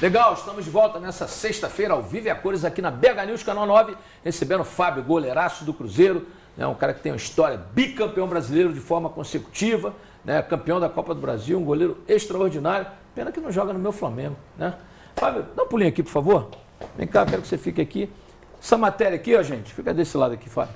Legal, estamos de volta nessa sexta-feira ao vivo e a cores aqui na BH News, Canal 9, recebendo o Fábio, goleiraço do Cruzeiro, né, um cara que tem uma história, bicampeão brasileiro de forma consecutiva, né, campeão da Copa do Brasil, um goleiro extraordinário, pena que não joga no meu Flamengo, né? Fábio, dá um pulinho aqui, por favor. Vem cá, quero que você fique aqui. Essa matéria aqui, ó, gente, fica desse lado aqui, Fábio.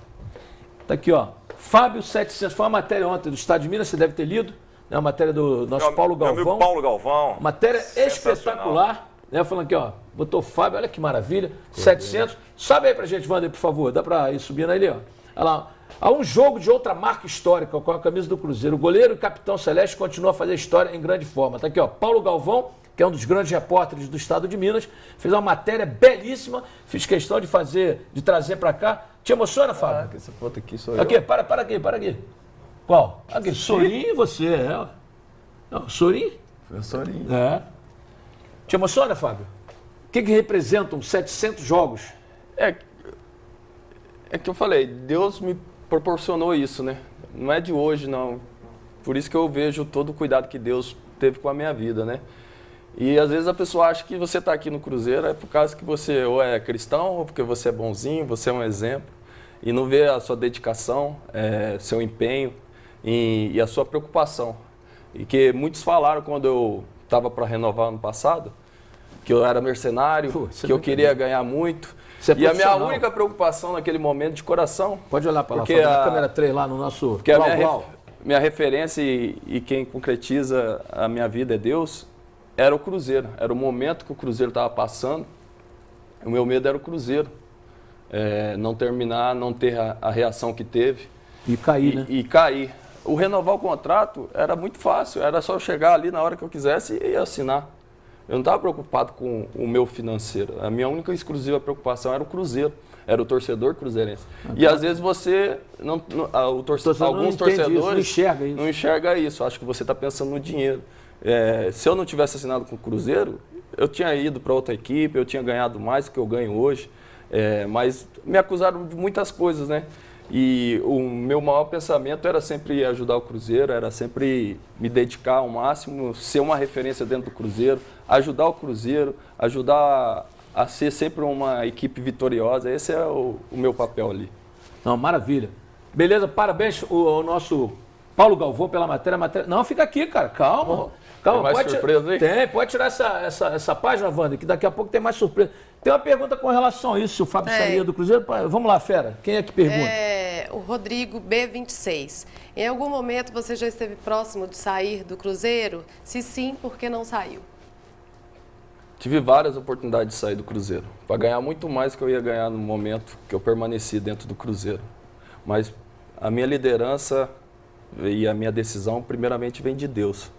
Tá aqui, ó. Fábio 700, foi uma matéria ontem do Estado de Minas, você deve ter lido, né, uma matéria do nosso Paulo Galvão. Meu amigo Paulo Galvão. Matéria espetacular, né? Falando aqui, ó, botou Fábio, olha que maravilha, 700. Sobe aí pra gente, Wander, por favor, dá pra ir subindo ali, ó. Olha lá. Há um jogo de outra marca histórica com a camisa do Cruzeiro. O goleiro e capitão Celeste continua a fazer história em grande forma. Tá aqui, ó, Paulo Galvão, que é um dos grandes repórteres do Estado de Minas, fez uma matéria belíssima, fiz questão de trazer pra cá. Te emociona, Fábio? Essa foto aqui sou Aqui, eu. para aqui. Qual? Aqui, Sorin e você, é. Não, Sorin? Foi o Sorin. É. Te emociona, Fábio? O que representam 700 jogos? É que eu falei, Deus me proporcionou isso, né? Não é de hoje, não. Por isso que eu vejo todo o cuidado que Deus teve com a minha vida, né? E às vezes a pessoa acha que você está aqui no Cruzeiro é por causa que você ou é cristão, ou porque você é bonzinho, você é um exemplo, e não vê a sua dedicação, seu empenho e a sua preocupação. E que muitos falaram quando eu estava para renovar ano passado, que eu era mercenário, que eu queria ganhar muito. E a minha única preocupação naquele momento de coração... Pode olhar para lá, na câmera 3 lá no nosso... Porque minha referência e quem concretiza a minha vida é Deus, era o Cruzeiro. Era o momento que o Cruzeiro estava passando. O meu medo era o Cruzeiro. Não terminar, não ter a reação que teve. E cair, né? E cair. O renovar o contrato era muito fácil. Era só eu chegar ali na hora que eu quisesse e assinar. Eu não estava preocupado com o meu financeiro. A minha única e exclusiva preocupação era o Cruzeiro. Era o torcedor cruzeirense. E às vezes você, alguns torcedores não enxerga isso. Acho que você está pensando no dinheiro. Se eu não tivesse assinado com o Cruzeiro, eu tinha ido para outra equipe, eu tinha ganhado mais do que eu ganho hoje. Mas me acusaram de muitas coisas, né? E o meu maior pensamento era sempre ajudar o Cruzeiro, era sempre me dedicar ao máximo, ser uma referência dentro do Cruzeiro, ajudar o Cruzeiro, ajudar a ser sempre uma equipe vitoriosa. Esse é o meu papel ali. Não, maravilha. Beleza, parabéns ao nosso Paulo Galvão pela matéria. Não, fica aqui, cara, calma. Calma, tem mais surpresa aí? Tem, pode tirar essa página, Wander, que daqui a pouco tem mais surpresa. Tem uma pergunta com relação a isso, se o Fábio sairia do Cruzeiro. Vamos lá, fera, quem é que pergunta? O Rodrigo B26. Em algum momento você já esteve próximo de sair do Cruzeiro? Se sim, por que não saiu? Tive várias oportunidades de sair do Cruzeiro, para ganhar muito mais que eu ia ganhar no momento que eu permaneci dentro do Cruzeiro. Mas a minha liderança e a minha decisão, primeiramente, vem de Deus.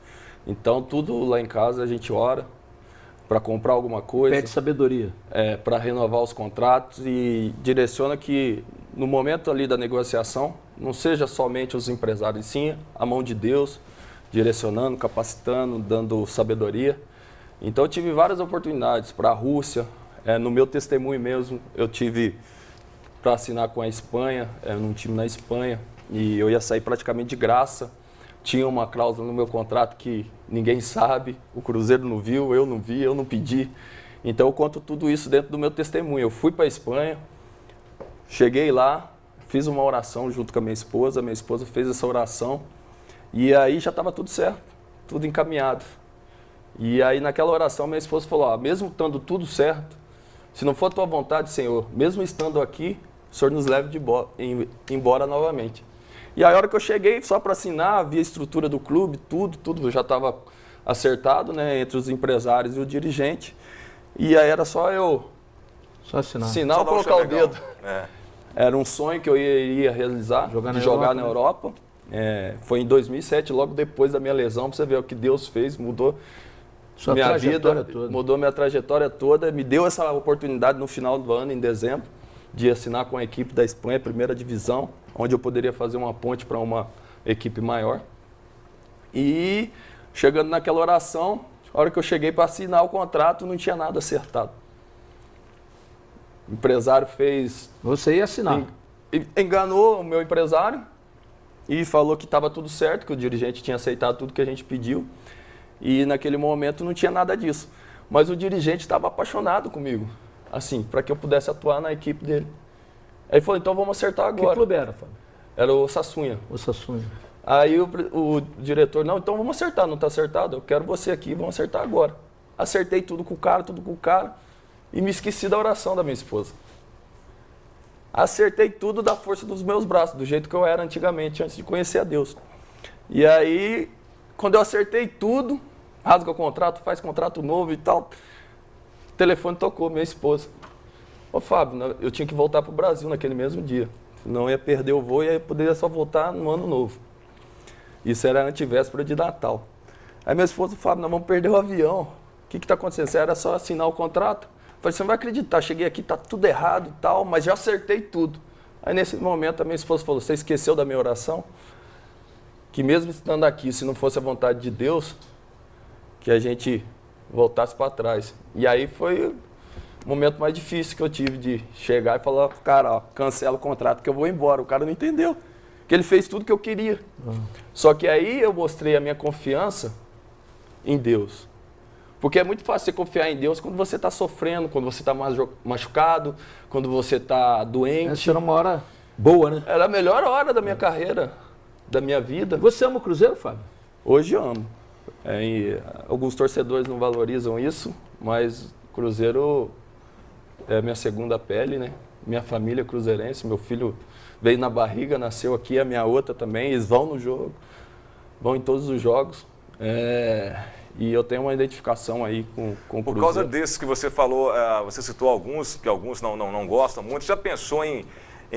Então, tudo lá em casa a gente ora para comprar alguma coisa. Pede sabedoria. Para renovar os contratos e direciona que no momento ali da negociação, não seja somente os empresários, sim a mão de Deus, direcionando, capacitando, dando sabedoria. Então eu tive várias oportunidades para a Rússia, no meu testemunho mesmo, eu tive para assinar com a Espanha, num time na Espanha, e eu ia sair praticamente de graça. Tinha uma cláusula no meu contrato que ninguém sabe, o Cruzeiro não viu, eu não vi, eu não pedi. Então eu conto tudo isso dentro do meu testemunho. Eu fui para a Espanha, cheguei lá, fiz uma oração junto com a minha esposa fez essa oração, e aí já estava tudo certo, tudo encaminhado. E aí naquela oração minha esposa falou, mesmo estando tudo certo, se não for a tua vontade, Senhor, mesmo estando aqui, o Senhor nos leve embora novamente. E aí a hora que eu cheguei, só para assinar, vi a estrutura do clube, tudo já estava acertado, né, entre os empresários e o dirigente. E aí era só eu assinar ou colocar o dedo. Era um sonho que eu iria realizar, jogar na Europa. Foi em 2007, logo depois da minha lesão, para você ver o que Deus fez, mudou minha vida, mudou minha trajetória toda, me deu essa oportunidade no final do ano, em dezembro, de assinar com a equipe da Espanha, primeira divisão, onde eu poderia fazer uma ponte para uma equipe maior. E chegando naquela oração, a hora que eu cheguei para assinar o contrato, não tinha nada acertado. O empresário fez... Você ia assinar. Enganou o meu empresário e falou que estava tudo certo, que o dirigente tinha aceitado tudo que a gente pediu. E naquele momento não tinha nada disso. Mas o dirigente estava apaixonado comigo, assim, para que eu pudesse atuar na equipe dele. Aí ele falou, então vamos acertar agora. Que clube era, Fábio? Era o Sassunha. O Sassunha. Aí o diretor, não, então vamos acertar, não está acertado? Eu quero você aqui, vamos acertar agora. Acertei tudo com o cara, e me esqueci da oração da minha esposa. Acertei tudo da força dos meus braços, do jeito que eu era antigamente, antes de conhecer a Deus. E aí, quando eu acertei tudo, rasga o contrato, faz contrato novo e tal, o telefone tocou, minha esposa. Ô Fábio, eu tinha que voltar para o Brasil naquele mesmo dia, senão eu ia perder o voo e aí poderia só voltar no ano novo. Isso era antivéspera de Natal. Aí minha esposa, Fábio, nós vamos perder o avião. O que está acontecendo? Era só assinar o contrato? Eu falei, você não vai acreditar, cheguei aqui, está tudo errado e tal, mas já acertei tudo. Aí nesse momento a minha esposa falou, você esqueceu da minha oração? Que mesmo estando aqui, se não fosse a vontade de Deus, que a gente voltasse para trás. E aí foi o momento mais difícil que eu tive de chegar e falar, cara, ó, cancela o contrato que eu vou embora. O cara não entendeu, que ele fez tudo que eu queria. Só que aí eu mostrei a minha confiança em Deus. Porque é muito fácil você confiar em Deus quando você está sofrendo, quando você está machucado, quando você está doente. Essa era uma hora boa, né? Era a melhor hora da minha carreira, da minha vida. Você ama o Cruzeiro, Fábio? Hoje eu amo. E alguns torcedores não valorizam isso, mas o Cruzeiro é a minha segunda pele, né? Minha família é cruzeirense, meu filho veio na barriga, nasceu aqui, a minha outra também, eles vão no jogo, vão em todos os jogos. E eu tenho uma identificação aí com o Cruzeiro. Por causa desses que você falou, você citou alguns, que alguns não gostam muito, já pensou em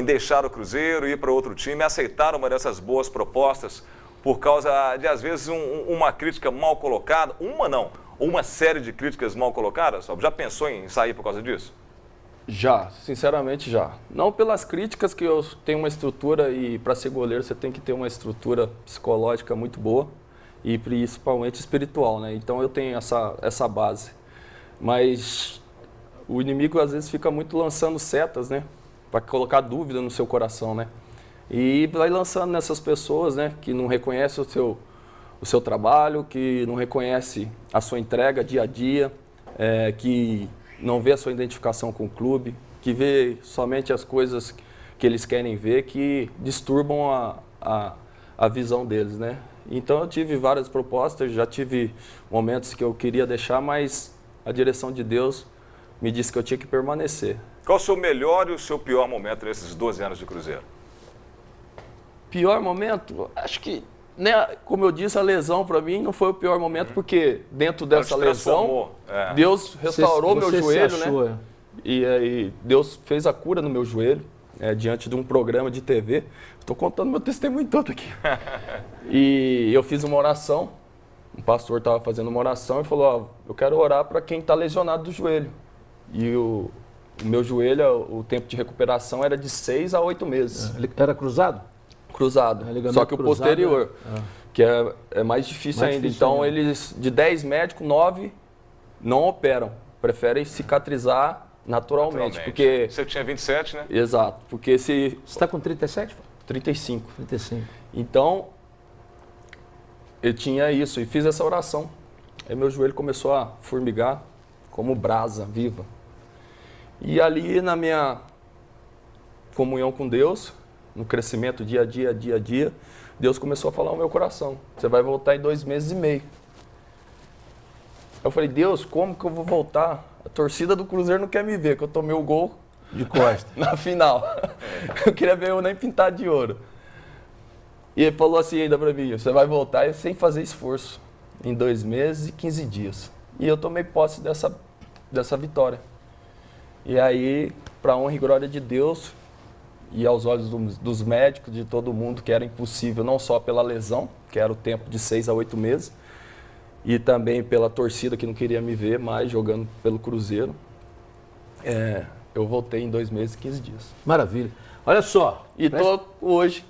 deixar o Cruzeiro, ir para outro time, aceitar uma dessas boas propostas por causa de, às vezes, uma crítica mal colocada? Uma série de críticas mal colocadas? Já pensou em sair por causa disso? Já, sinceramente já. Não pelas críticas, que eu tenho uma estrutura, e para ser goleiro você tem que ter uma estrutura psicológica muito boa e principalmente espiritual, né? Então eu tenho essa base. Mas o inimigo às vezes fica muito lançando setas, né? Para colocar dúvida no seu coração, né? E vai lançando nessas pessoas, né? Que não reconhecem o seu trabalho, que não reconhece a sua entrega dia a dia, que não vê a sua identificação com o clube, que vê somente as coisas que eles querem ver, que disturbam a visão deles, né? Então eu tive várias propostas, já tive momentos que eu queria deixar, mas a direção de Deus me disse que eu tinha que permanecer. Qual o seu melhor e o seu pior momento nesses 12 anos de Cruzeiro? Pior momento? Acho que, né, como eu disse, a lesão para mim não foi o pior momento, porque dentro dessa lesão, Deus restaurou meu joelho, né? E aí Deus fez a cura no meu joelho, diante de um programa de TV. Estou contando meu testemunho todo aqui. E eu fiz uma oração, um pastor estava fazendo uma oração e falou, eu quero orar para quem está lesionado do joelho. E o meu joelho, o tempo de recuperação era de 6 a 8 meses. Era cruzado? Cruzado, só que o posterior, que é mais difícil ainda. Então, eles, de 10 médicos, 9 não operam, preferem cicatrizar naturalmente. Porque você tinha 27, né? Exato, porque se... Você está com 37? 35. 35. Então, eu tinha isso e fiz essa oração. Aí meu joelho começou a formigar como brasa viva. E ali na minha comunhão com Deus, no crescimento dia a dia, Deus começou a falar ao meu coração. Você vai voltar em 2 meses e meio. Eu falei, Deus, como que eu vou voltar? A torcida do Cruzeiro não quer me ver, que eu tomei o gol de costa na final. Eu queria ver eu nem pintado de ouro. E ele falou assim ainda pra mim, você vai voltar sem fazer esforço, em 2 meses e 15 dias. E eu tomei posse dessa vitória. E aí, para honra e glória de Deus, e aos olhos dos médicos, de todo mundo, que era impossível, não só pela lesão, que era o tempo de 6 a 8 meses, e também pela torcida que não queria me ver mais jogando pelo Cruzeiro, eu voltei em 2 meses e 15 dias. Maravilha. Olha só. E tô hoje,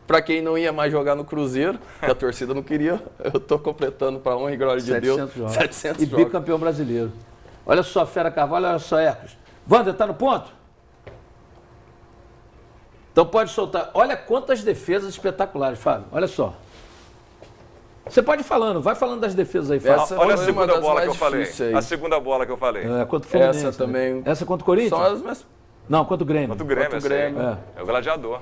para quem não ia mais jogar no Cruzeiro, que a torcida não queria, eu tô completando, para honra e glória de Deus, 700 jogos. E bicampeão brasileiro. Olha só, Fera Carvalho, olha só, Hércules. Wander, tá no ponto? Então pode soltar. Olha quantas defesas espetaculares, Fábio. Olha só. Você pode ir falando, vai falando das defesas aí, Fábio. Essa Olha a foi uma segunda das bola que mais eu falei. difíceis aí. A segunda bola que eu falei. Contra o Fluminense. Essa também. Né? Essa contra o Corinthians? São as minhas... Não, contra o Grêmio. Contra o Grêmio, Contra o essa aí. Grêmio. É o gladiador.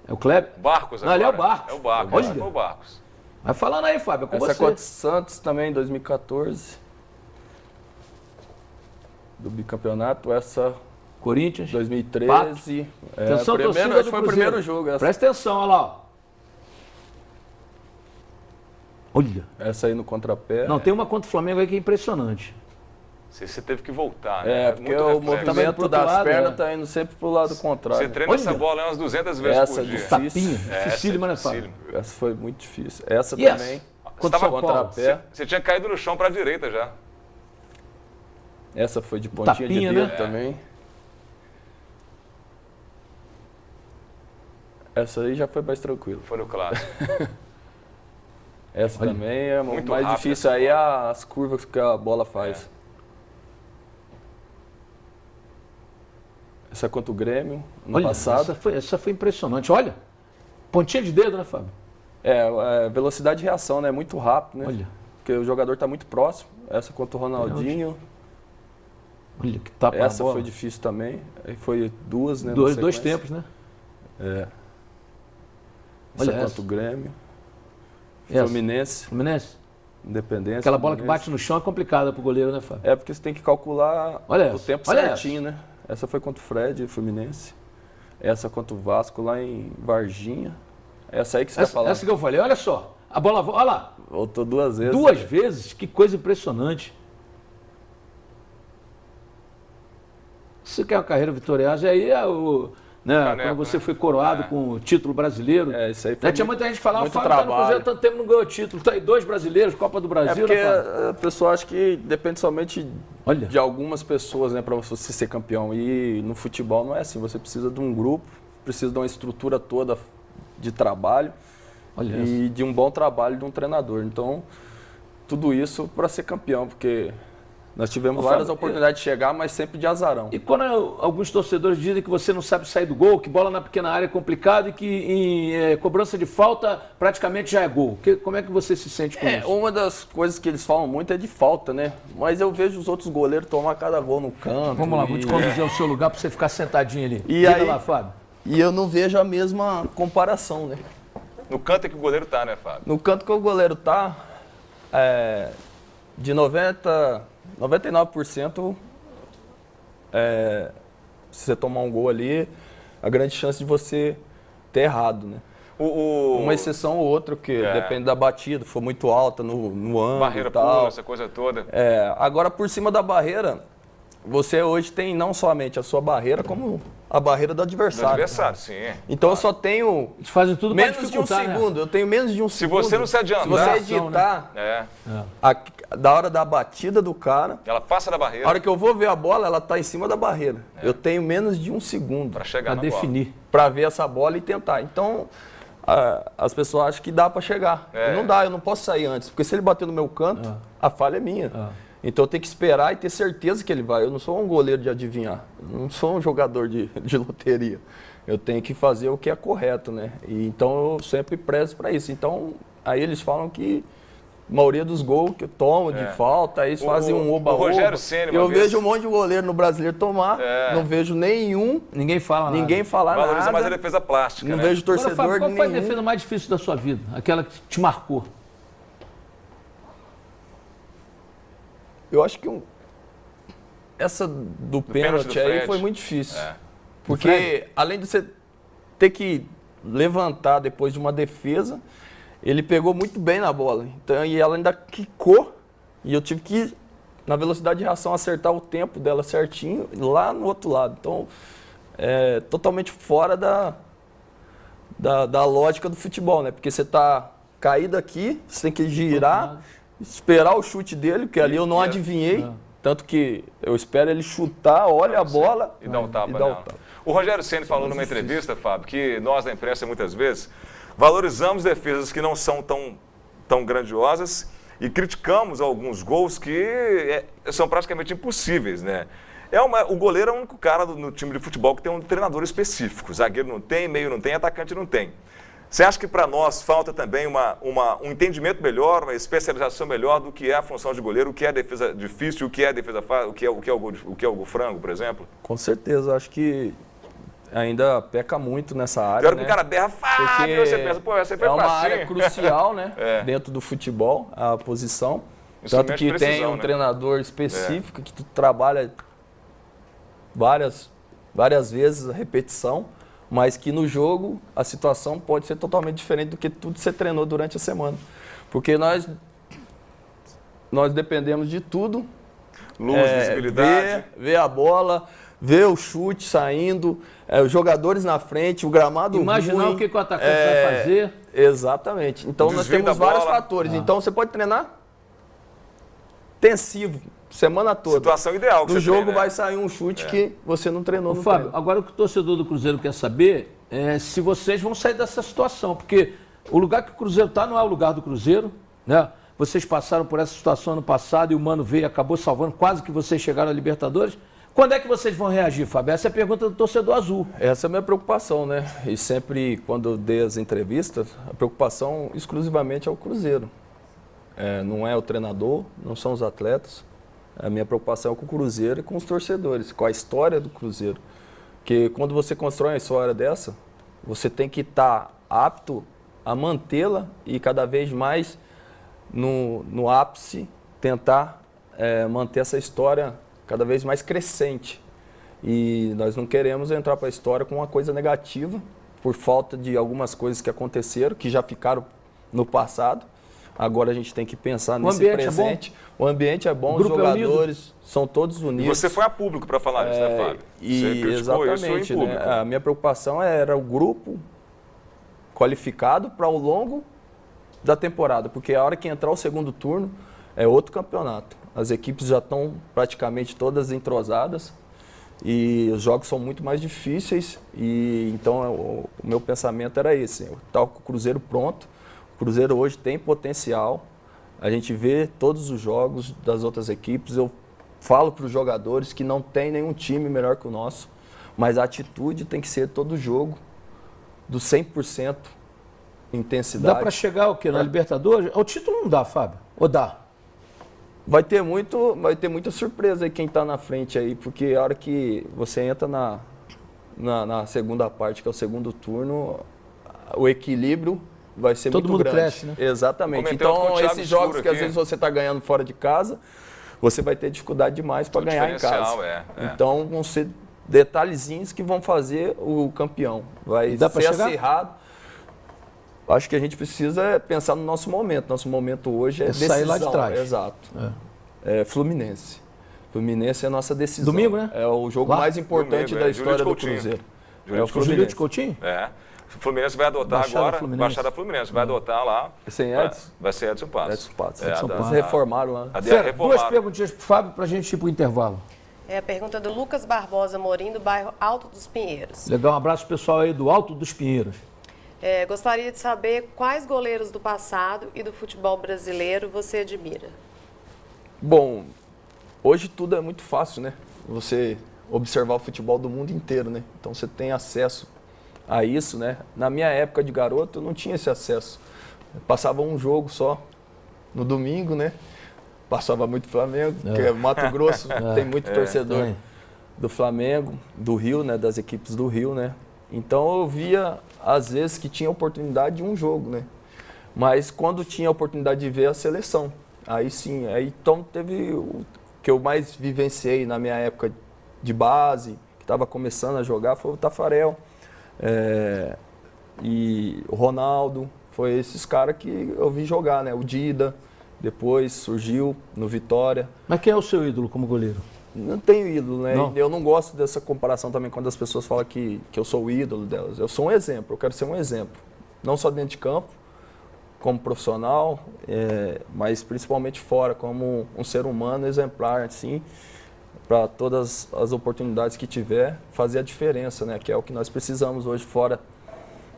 É o Kleber? Barcos Não, agora. ele é o Barcos. É o Barcos. Olha. Esse foi o Barcos. Vai falando aí, Fábio, é com Essa você. é contra o Santos também, em 2014. Do bicampeonato. Essa, Corinthians. 2013. Atenção, torcida primeiro, do acho que foi o Cruzeiro. primeiro jogo. Essa, Presta atenção, olha lá. Ó. Olha. essa aí no contrapé. Não, tem uma contra o Flamengo aí que é impressionante. Você teve que voltar, né? É, porque Muito o reflexo. Tá vendo movimento pro outro das lado, pernas é. tá indo sempre pro lado contrário. Você treina Olha. essa bola umas 200 vezes Essa por é dia. difícil. Tapinha, dificílima, né, Fábio? dificílimo. Essa foi muito difícil. Essa E essa? também. Contra o São Paulo. Contrapé. Você tinha caído no chão para a direita já. Essa foi de pontinha Tapinha, de dedo né? também. Essa aí já foi mais tranquilo. Foi no clássico. Essa Olha. também é Muito mais rápida difícil. essa Aí bola. as curvas que a bola faz. Essa é contra o Grêmio, no Olha, passado. essa foi impressionante. Olha, pontinha de dedo, né, Fábio? É, velocidade de reação, né? Muito rápido, né? Olha. Porque o jogador está muito próximo. Essa contra o Ronaldinho. Olha que tapa na Essa bola. foi difícil também. Aí foi duas, né? na Dois sequência. tempos, né? É. Olha Essa essa. contra o Grêmio. Essa. Fluminense, Fluminense. Independência. Aquela bola que Fluminense. bate no chão é complicada pro goleiro, né, Fábio? É porque você tem que calcular Olha o essa, tempo olha certinho, né? Essa foi contra o Fred, Fluminense. Essa contra o Vasco lá em Varginha. Essa aí que você está falando. Essa que eu falei, olha só. A bola, olha lá, Voltou duas vezes. duas vezes, que coisa impressionante. Você quer uma carreira vitoriosa, e aí é o... Né, Caneco, quando você né? foi coroado com o título brasileiro. É, isso aí foi Né, tinha muita gente que falava, muito Fábio tá no trabalho. Cruzeiro tanto tempo não ganhou título. Tá aí 2 brasileiros, Copa do É Brasil, porque né, Fábio? a pessoa acha que depende somente Olha. de algumas pessoas, né, para você ser campeão. E no futebol não é assim. Você precisa de um grupo, precisa de uma estrutura toda de trabalho Olha e de um bom trabalho de um treinador. Então, tudo isso para ser campeão, porque nós tivemos Ô, várias Fábio, oportunidades de chegar, mas sempre de azarão. E quando alguns torcedores dizem que você não sabe sair do gol, que bola na pequena área é complicado e que em cobrança de falta praticamente já é gol. Como é que você se sente com isso? Uma das coisas que eles falam muito é de falta, né? Mas eu vejo os outros goleiros tomar cada gol no canto. Vamos lá, vou te conduzir ao seu lugar para você ficar sentadinho ali. E Diga aí- lá, Fábio. E eu não vejo a mesma comparação, né? No canto é que o goleiro tá, né, Fábio? No canto que o goleiro tá, de 99%, se você tomar um gol ali, a grande chance de você ter errado, né? Uma exceção ou outra, que depende da batida, for muito alta no ângulo Barreira e tal. pula, essa coisa toda. Agora, por cima da barreira, você hoje tem não somente a sua barreira, como a barreira do Do adversário. adversário, sim. Então eu só tenho Eles fazem tudo para menos de um dificultar, né? segundo. Eu tenho menos de um Se segundo. você não se adiantar, Se você ação, editar é, da hora da batida do cara, ela passa da barreira a hora que eu vou ver a bola, ela tá em cima da barreira. Eu tenho menos de um segundo para chegar Para na definir. para ver essa bola e tentar. Então, as pessoas acham que dá para chegar. É. Não dá, eu não posso sair antes, porque se ele bater no meu canto, a falha é minha. Então eu tenho que esperar e ter certeza que ele vai. Eu não sou um goleiro de adivinhar, eu não sou um jogador de loteria. Eu tenho que fazer o que é correto, né? E então eu sempre prezo para isso. Então, aí eles falam que a maioria dos gols que eu tomo de falta, aí eles fazem um oba-oba. O Rogério Ceni, uma Eu vez- vejo um monte de goleiro no brasileiro tomar, não vejo nenhum, Ninguém fala nada. ninguém falar valoriza mais a nada. defesa plástica, Não né? vejo Agora, torcedor Fábio, qual foi a nenhum. defesa mais difícil da sua vida? Aquela que te marcou? Eu acho que essa do pênalti pênalti do aí Fred. foi muito difícil. É. Porque além de você ter que levantar depois de uma defesa, ele pegou muito bem na bola. Então, e ela ainda quicou e eu tive que, na velocidade de reação, acertar o tempo dela certinho lá no outro lado. Então, é totalmente fora da lógica do futebol, né? Porque você está caído aqui, você tem que girar, esperar o chute dele, porque ali eu não adivinhei. Tanto que eu espero ele chutar, olha a bola E dá um tapa e dá o nela. tapa. O Rogério Ceni falou numa entrevista, Fábio, que nós da imprensa muitas vezes valorizamos defesas que não são tão grandiosas e criticamos alguns gols que são praticamente impossíveis, né? O goleiro é o único cara no time de futebol que tem um treinador específico. Zagueiro não tem, meio não tem, atacante não tem. Você acha que para nós falta também um entendimento melhor, uma especialização melhor do que é a função de goleiro, o que é a defesa difícil, o que é a defesa fácil, o que é o gol frango, por exemplo? Com certeza, acho que ainda peca muito nessa área. Pior que né? o cara berra Fábio, você pensa, pô, essa foi é uma facinho. área crucial, né? Dentro do futebol, a posição. Instrumento Tanto que de precisão, tem um né? treinador específico que tu trabalha várias vezes a repetição, mas que no jogo a situação pode ser totalmente diferente do que tudo que você treinou durante a semana. Porque nós dependemos de tudo. Luz, visibilidade. Ver a bola, ver o chute saindo, os jogadores na frente, o gramado Imaginar ruim, o que o atacante vai fazer. Exatamente. Então nós desvio temos da vários bola. fatores. Então você pode treinar intensivo, semana toda. Situação ideal que Do você jogo tem, né? vai sair um chute que você não treinou Ô, no Fábio, treino. agora o que o torcedor do Cruzeiro quer saber é se vocês vão sair dessa situação, porque o lugar que o Cruzeiro está não é o lugar do Cruzeiro, né? Vocês passaram por essa situação ano passado e o Mano veio e acabou salvando, quase que vocês chegaram à Libertadores. Quando é que vocês vão reagir, Fábio? Essa é a pergunta do torcedor azul. Essa é a minha preocupação, né? E sempre, quando eu dei as entrevistas, a preocupação exclusivamente é o Cruzeiro. Não é o treinador, não são os atletas. A minha preocupação é com o Cruzeiro e com os torcedores, com a história do Cruzeiro. Porque quando você constrói uma história dessa, você tem que estar apto a mantê-la e cada vez mais no ápice tentar manter essa história cada vez mais crescente. E nós não queremos entrar para a história com uma coisa negativa, por falta de algumas coisas que aconteceram, que já ficaram no passado. Agora a gente tem que pensar nesse presente. O ambiente é bom, os jogadores são todos E unidos. você foi a público para falar isso, né, Fábio? Você criticou Exatamente, isso em público. né? A minha preocupação era o grupo qualificado para o longo da temporada, porque a hora que entrar o segundo turno é outro campeonato. As equipes já estão praticamente todas entrosadas e os jogos são muito mais difíceis. E então o meu pensamento era esse: eu estava com o Cruzeiro pronto. O Cruzeiro hoje tem potencial. A gente vê todos os jogos das outras equipes. Eu falo para os jogadores que não tem nenhum time melhor que o nosso, mas a atitude tem que ser todo jogo do 100% intensidade. Dá para chegar o quê? Na Libertadores? O título não dá, Fábio? Ou dá? Vai ter muita surpresa aí quem está na frente aí, porque a hora que você entra na segunda parte, que é o segundo turno, o equilíbrio vai ser Todo muito mundo grande. cresce, né? Exatamente. Comentando com o Então, Thiago esses jogos Escuro que às aqui. vezes você está ganhando fora de casa, você vai ter dificuldade demais para O ganhar em casa. diferencial Então, vão ser detalhezinhos que vão fazer o campeão. Vai Dá pra ser chegar? acirrado. Acho que a gente precisa pensar no nosso momento. Nosso momento hoje é sair decisão. lá de trás. Exato. Fluminense. Fluminense é a nossa decisão. Domingo, né? É o jogo Lá? mais importante Domingo, da é. história Júlio do de Coutinho. Cruzeiro. Júlio É o de Coutinho. Júlio de Fluminense. Coutinho? O Fluminense vai adotar Baixada agora, Fluminense. Baixada Fluminense, vai adotar lá. Sem Edson? Vai ser Edson Passos. Edson Passos. Edson Eles Passos. reformaram lá. Fera, Reformaram. duas perguntinhas para o Fábio para a gente ir para o intervalo. É a pergunta do Lucas Barbosa Morim, do bairro Alto dos Pinheiros. Legal, um abraço pessoal aí do Alto dos Pinheiros. Gostaria de saber quais goleiros do passado e do futebol brasileiro você admira. Bom, hoje tudo é muito fácil, né? Você observar o futebol do mundo inteiro, né? Então você tem acesso a isso, né? Na minha época de garoto, eu não tinha esse acesso. Eu passava um jogo só no domingo, né? Passava muito Flamengo, porque Mato Grosso tem muito torcedor tem. do Flamengo, do Rio, né? Das equipes do Rio, né? Então eu via, às vezes, que tinha oportunidade de um jogo, né? Mas quando tinha a oportunidade de ver a seleção, aí sim, aí então teve o que eu mais vivenciei na minha época de base, que estava começando a jogar, foi o Tafarel. E o Ronaldo, foi esses caras que eu vi jogar, né? O Dida, depois surgiu no Vitória. Mas quem é o seu ídolo como goleiro? Não tenho ídolo, né? Não. Eu não gosto dessa comparação também quando as pessoas falam que eu sou o ídolo delas. Eu sou um exemplo, eu quero ser um exemplo. Não só dentro de campo, como profissional, mas principalmente fora, como um ser humano exemplar, assim, para todas as oportunidades que tiver, fazer a diferença, né? Que é o que nós precisamos hoje fora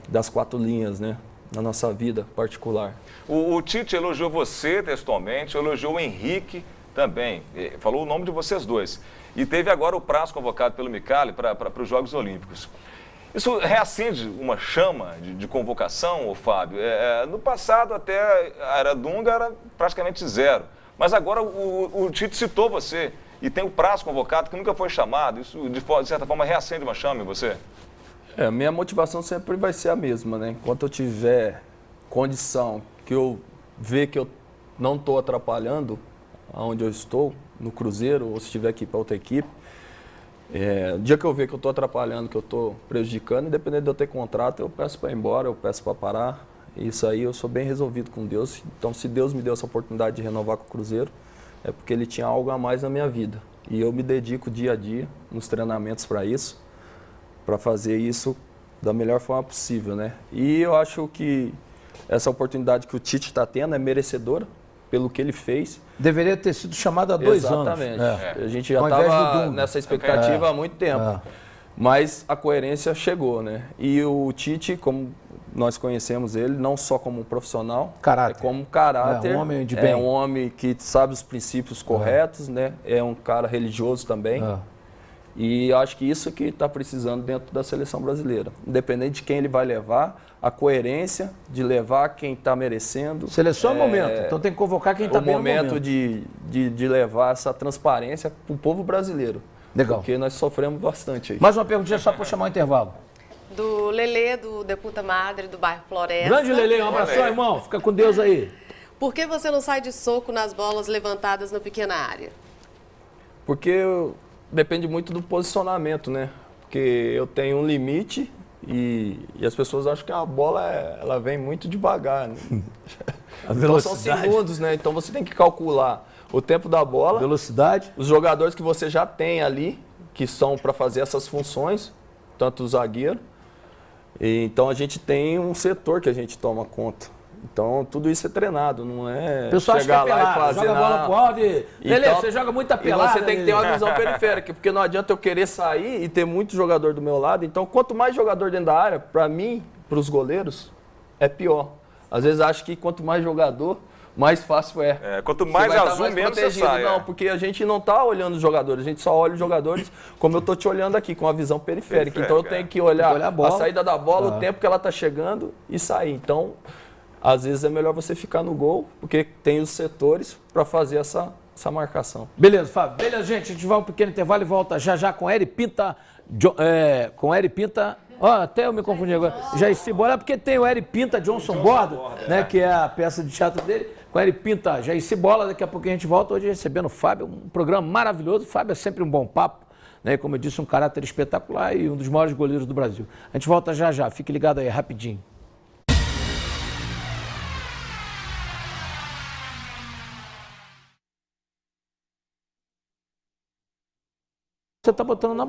das quatro linhas, né? Na nossa vida particular. O Tite elogiou você textualmente, elogiou o Henrique também, falou o nome de vocês dois. E teve agora o Prazo convocado pelo Micali para os Jogos Olímpicos. Isso reacende uma chama de convocação, ô Fábio? No passado, até a era Dunga era praticamente zero. Mas agora o Tite citou você e tem o prazo convocado que nunca foi chamado. Isso, de certa forma, reacende uma chama em você? Minha motivação sempre vai ser a mesma, né? Enquanto eu tiver condição que eu ver que eu não estou atrapalhando aonde eu estou, no Cruzeiro, ou se estiver aqui para outra equipe, no dia que eu ver que eu estou atrapalhando, que eu estou prejudicando, independente de eu ter contrato, eu peço para ir embora, eu peço para parar. Isso aí eu sou bem resolvido com Deus. Então, se Deus me deu essa oportunidade de renovar com o Cruzeiro, é porque Ele tinha algo a mais na minha vida. E eu me dedico dia a dia nos treinamentos para isso, para fazer isso da melhor forma possível, né? E eu acho que essa oportunidade que o Tite está tendo é merecedora pelo que ele fez. Deveria ter sido chamado há 2 anos. Exatamente. A gente já Ao invés do estava Dunga. nessa expectativa há muito tempo. Mas a coerência chegou, né? E o Tite, como nós conhecemos ele, não só como um profissional, Caráter. como caráter. É um homem de bem. É um homem que sabe os princípios corretos, né? É um cara religioso também. E acho que isso que está precisando dentro da seleção brasileira. Independente de quem ele vai levar, a coerência de levar quem está merecendo. Seleção é momento, então tem que convocar quem está bem no momento. O momento de levar essa transparência para o povo brasileiro. Legal. Porque nós sofremos bastante aí. Mais uma perguntinha só para chamar o intervalo. Do Lelê, do Deputa Madre, do bairro Floresta. Grande Lelê, um abração, irmão. Fica com Deus aí. Por que você não sai de soco nas bolas levantadas na pequena área? Porque depende muito do posicionamento, né? Porque eu tenho um limite e as pessoas acham que a bola ela vem muito devagar, né? A Então são velocidade. segundos, né? Então você tem que calcular o tempo da bola, Velocidade. os jogadores que você já tem ali, que são para fazer essas funções, tanto o zagueiro. Então a gente tem um setor que a gente toma conta. Então tudo isso é treinado, não é O pessoal acha que é chegar lá e pelado, fazer joga a bola nada. pro alto e... Lelê, Então, você joga muita E pelada. você tem que ter Lelê. uma visão periférica, porque não adianta eu querer sair e ter muito jogador do meu lado. Então, quanto mais jogador dentro da área, para mim, para os goleiros, é pior. Às vezes acho que quanto mais jogador, mais fácil é. Quanto Você mais vai estar azul, mais menos você protegido. sai. Não, porque a gente não está olhando os jogadores, a gente só olha os jogadores como eu estou te olhando aqui, com a visão periférica. Então eu tenho que olhar, olhar a bola. saída da bola, o tempo que ela está chegando e sair. Então, às vezes é melhor você ficar no gol, porque tem os setores para fazer essa marcação. Beleza, Fábio. Beleza, gente. A gente vai um pequeno intervalo e volta já já com Eri Pinta. Com Eri Pinta. Ó, até eu me confundi agora. Jair Bola, porque tem o Eri Pinta Johnson Borda, né? Que é a peça de teatro dele. Com Eri Pinta, Jair Bola. Daqui a pouco a gente volta. Hoje recebendo o Fábio. Um programa maravilhoso. O Fábio é sempre um bom papo. Né? Como eu disse, um caráter espetacular e um dos maiores goleiros do Brasil. A gente volta já já. Fique ligado aí, rapidinho. Você tá botando na